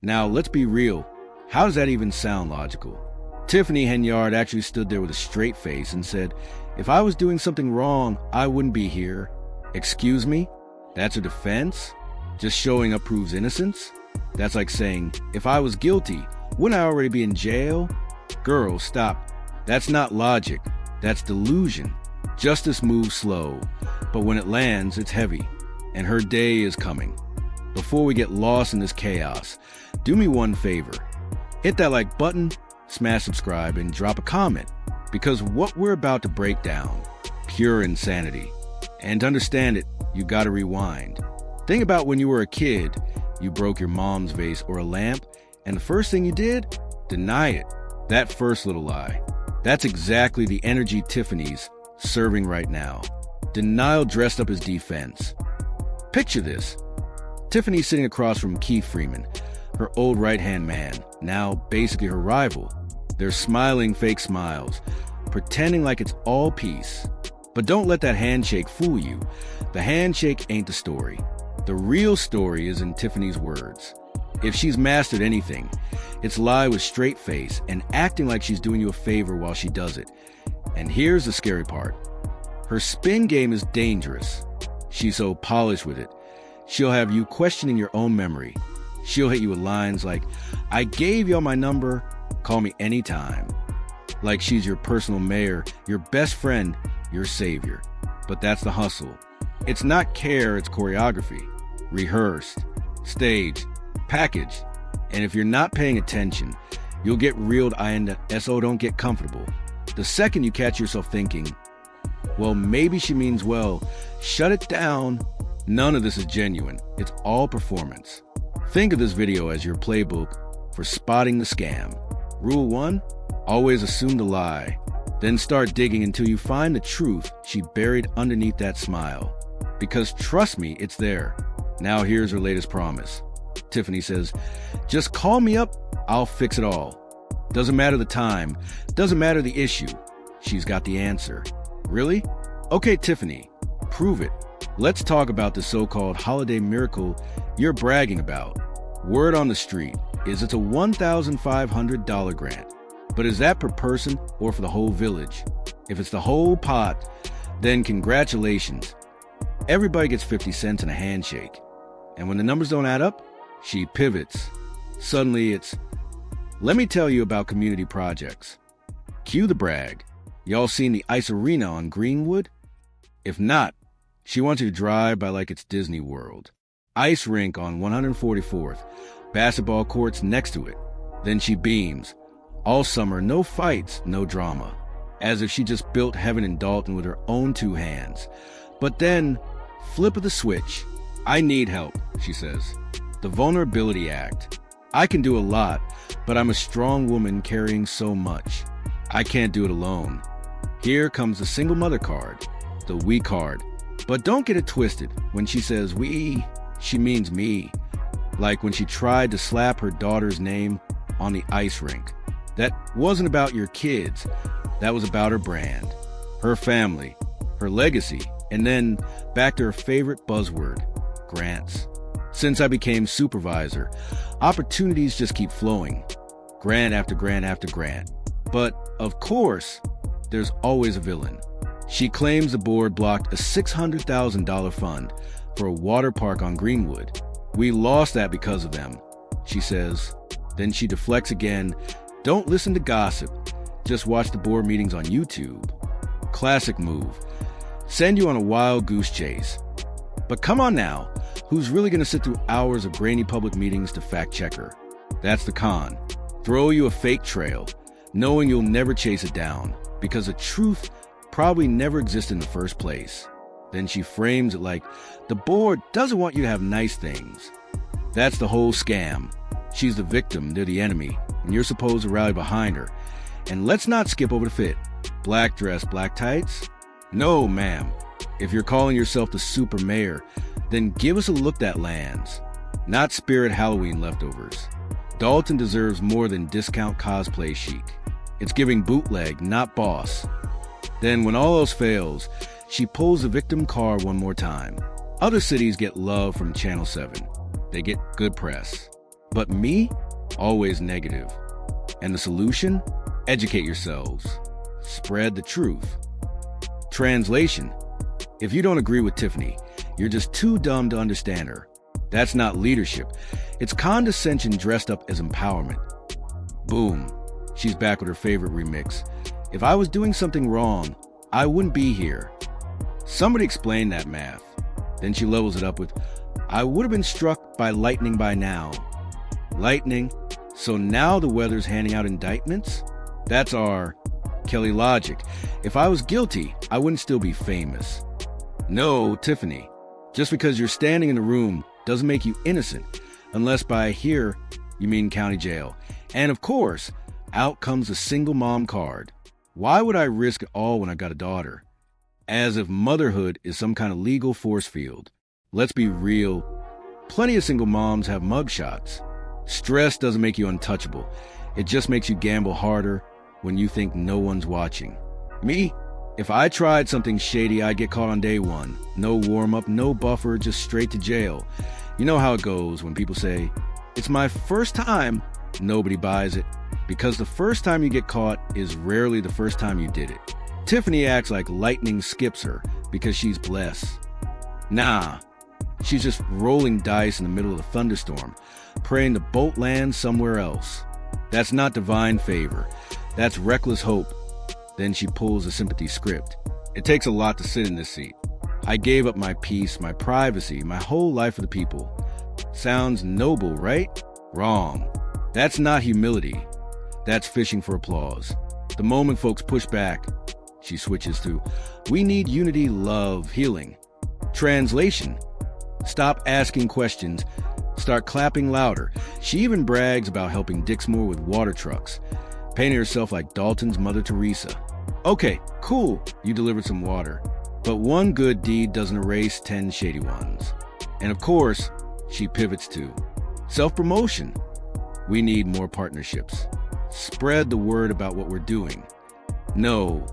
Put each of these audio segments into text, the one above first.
Now, let's be real. How does that even sound logical? Tiffany Henyard actually stood there with a straight face and said, "If I was doing something wrong, I wouldn't be here." Excuse me? That's a defense? Just showing up proves innocence? That's like saying, if I was guilty, wouldn't I already be in jail? Girl, stop. That's not logic. That's delusion. Justice moves slow, but when it lands, it's heavy. And her day is coming. Before we get lost in this chaos, do me one favor. Hit that like button, smash subscribe, and drop a comment. Because what we're about to break down, pure insanity. And to understand it, you gotta rewind. Think about when you were a kid, you broke your mom's vase or a lamp, and the first thing you did? Deny it. That first little lie. That's exactly the energy Tiffany's serving right now. Denial dressed up as defense. Picture this. Tiffany sitting across from Keith Freeman, her old right-hand man, now basically her rival. They're smiling fake smiles, pretending like it's all peace. But don't let that handshake fool you. The handshake ain't the story. The real story is in Tiffany's words. If she's mastered anything, it's lie with straight face and acting like she's doing you a favor while she does it. And here's the scary part. Her spin game is dangerous. She's so polished with it. She'll have you questioning your own memory. She'll hit you with lines like, "I gave y'all my number, call me anytime." Like she's your personal mayor, your best friend, your savior. But that's the hustle. It's not care, it's choreography. Rehearsed, staged, packaged. And if you're not paying attention, you'll get reeled into SO don't get comfortable. The second you catch yourself thinking, well, maybe she means well, shut it down. None of this is genuine. It's all performance. Think of this video as your playbook for spotting the scam. Rule 1, always assume the lie. Then start digging until you find the truth she buried underneath that smile. Because trust me, it's there. Now here's her latest promise. Tiffany says, "Just call me up, I'll fix it all." Doesn't matter the time, doesn't matter the issue. She's got the answer. Really? Okay, Tiffany, prove it. Let's talk about the so-called holiday miracle you're bragging about. Word on the street is it's a $1,500 grant. But is that per person or for the whole village? If it's the whole pot, then congratulations. Everybody gets 50 cents and a handshake. And when the numbers don't add up, she pivots. Suddenly it's, let me tell you about community projects. Cue the brag. Y'all seen the ice arena on Greenwood? If not, she wants you to drive by like it's Disney World. Ice rink on 144th, basketball courts next to it. Then she beams. All summer, no fights, no drama. As if she just built heaven in Dalton with her own two hands. But then, flip of the switch. "I need help," she says. The Vulnerability Act. "I can do a lot, but I'm a strong woman carrying so much. I can't do it alone." Here comes the single mother card, the we card. But don't get it twisted. When she says we, she means me. Like when she tried to slap her daughter's name on the ice rink. That wasn't about your kids. That was about her brand, her family, her legacy, and then back to her favorite buzzword, grants. Since I became supervisor, opportunities just keep flowing. Grant after grant after grant. But, of course, there's always a villain. She claims the board blocked a $600,000 fund for a water park on Greenwood. "We lost that because of them," she says. Then she deflects again. "Don't listen to gossip. Just watch the board meetings on YouTube." Classic move. Send you on a wild goose chase. But come on now, who's really going to sit through hours of grainy public meetings to fact check her? That's the con. Throw you a fake trail, knowing you'll never chase it down, because the truth probably never existed in the first place. Then she frames it like, the board doesn't want you to have nice things. That's the whole scam. She's the victim, they're the enemy, and you're supposed to rally behind her. And let's not skip over the fit. Black dress, black tights? No, ma'am. If you're calling yourself the super mayor, then give us a look that lands. Not Spirit Halloween leftovers. Dalton deserves more than discount cosplay chic. It's giving bootleg, not boss. Then when all else fails, she pulls the victim card one more time. Other cities get love from Channel 7. They get good press. But me? Always negative. And the solution? Educate yourselves. Spread the truth. Translation: if you don't agree with Tiffany, you're just too dumb to understand her. That's not leadership. It's condescension dressed up as empowerment. Boom. She's back with her favorite remix. If I was doing something wrong, I wouldn't be here. Somebody explain that math. Then she levels it up with, I would have been struck by lightning by now. Lightning? So now the weather's handing out indictments? That's our Kelly logic. If I was guilty, I wouldn't still be famous. No, Tiffany. Just because you're standing in the room doesn't make you innocent, unless by here you mean county jail. And of course, out comes a single mom card. Why would I risk it all when I got a daughter? As if motherhood is some kind of legal force field. Let's be real. Plenty of single moms have mugshots. Stress doesn't make you untouchable. It just makes you gamble harder when you think no one's watching. Me? If I tried something shady, I'd get caught on day one. No warm-up, no buffer, just straight to jail. You know how it goes when people say, it's my first time. Nobody buys it, because the first time you get caught is rarely the first time you did it. Tiffany acts like lightning skips her because she's blessed. Nah, she's just rolling dice in the middle of a thunderstorm, praying the bolt lands somewhere else. That's not divine favor. That's reckless hope. Then she pulls a sympathy script. It takes a lot to sit in this seat. I gave up my peace, my privacy, my whole life for the people. Sounds noble, right? Wrong. That's not humility. That's fishing for applause. The moment folks push back, she switches to, we need unity, love, healing. Translation: stop asking questions. Start clapping louder. She even brags about helping Dixmoor with water trucks, painting herself like Dalton's Mother Teresa. Okay, cool, you delivered some water. But one good deed doesn't erase 10 shady ones. And of course, she pivots to self-promotion. We need more partnerships. Spread the word about what we're doing. No,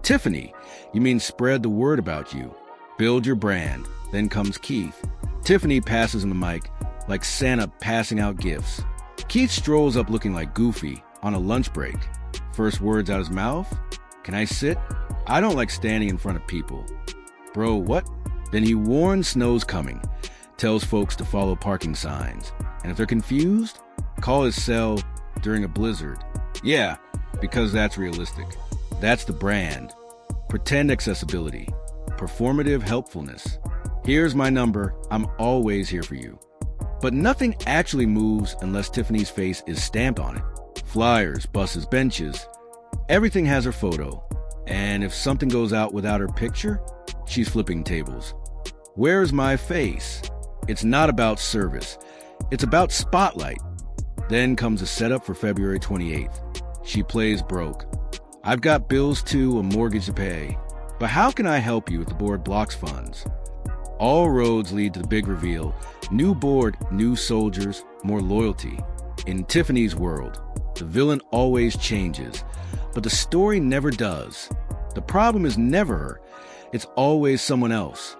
Tiffany, you mean spread the word about you. Build your brand. Then comes Keith. Tiffany passes him the mic like Santa passing out gifts. Keith strolls up looking like Goofy on a lunch break. First words out his mouth, can I sit? I don't like standing in front of people. Bro, what? Then he warns snow's coming, tells folks to follow parking signs. And if they're confused, call his cell during a blizzard. Yeah, because that's realistic. That's the brand. Pretend accessibility. Performative helpfulness. Here's my number. I'm always here for you. But nothing actually moves unless Tiffany's face is stamped on it. Flyers, buses, benches. Everything has her photo. And if something goes out without her picture, she's flipping tables. Where's my face? It's not about service. It's about spotlight. Then comes a setup for February 28th. She plays broke. I've got bills too, a mortgage to pay. But how can I help you if the board blocks funds? All roads lead to the big reveal. New board, new soldiers, more loyalty. In Tiffany's world, the villain always changes, but the story never does. The problem is never her. It's always someone else.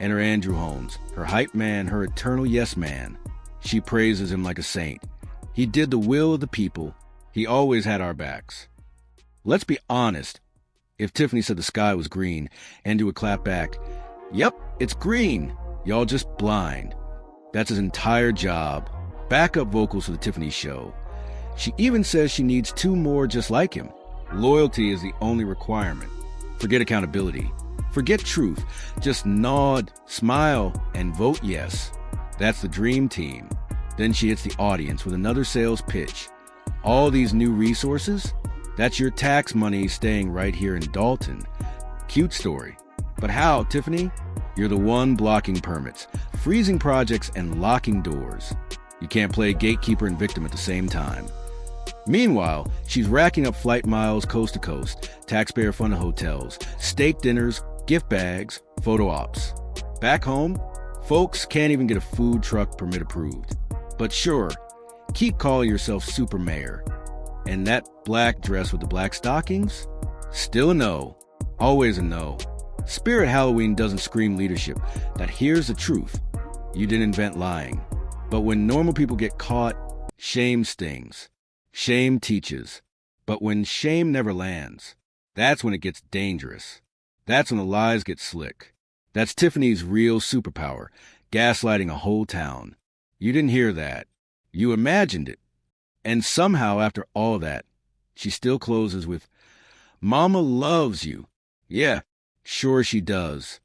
Enter Andrew Holmes, her hype man, her eternal yes man. She praises him like a saint. He did the will of the people. He always had our backs. Let's be honest. If Tiffany said the sky was green, Andrew would clap back, yep, it's green. Y'all just blind. That's his entire job. Backup vocals for the Tiffany show. She even says she needs 2 more just like him. Loyalty is the only requirement. Forget accountability. Forget truth. Just nod, smile, and vote yes. That's the dream team. Then she hits the audience with another sales pitch. All these new resources? That's your tax money staying right here in Dalton. Cute story. But how, Tiffany? You're the one blocking permits, freezing projects, and locking doors. You can't play gatekeeper and victim at the same time. Meanwhile, she's racking up flight miles coast to coast, taxpayer-funded hotels, steak dinners, gift bags, photo ops. Back home, folks can't even get a food truck permit approved. But sure, keep calling yourself super mayor. And that black dress with the black stockings? Still a no. Always a no. Spirit Halloween doesn't scream leadership. That here's the truth. You didn't invent lying. But when normal people get caught, shame stings. Shame teaches. But when shame never lands, that's when it gets dangerous. That's when the lies get slick. That's Tiffany's real superpower, gaslighting a whole town. You didn't hear that. You imagined it. And somehow, after all that, she still closes with, "Mama loves you." Yeah, sure she does.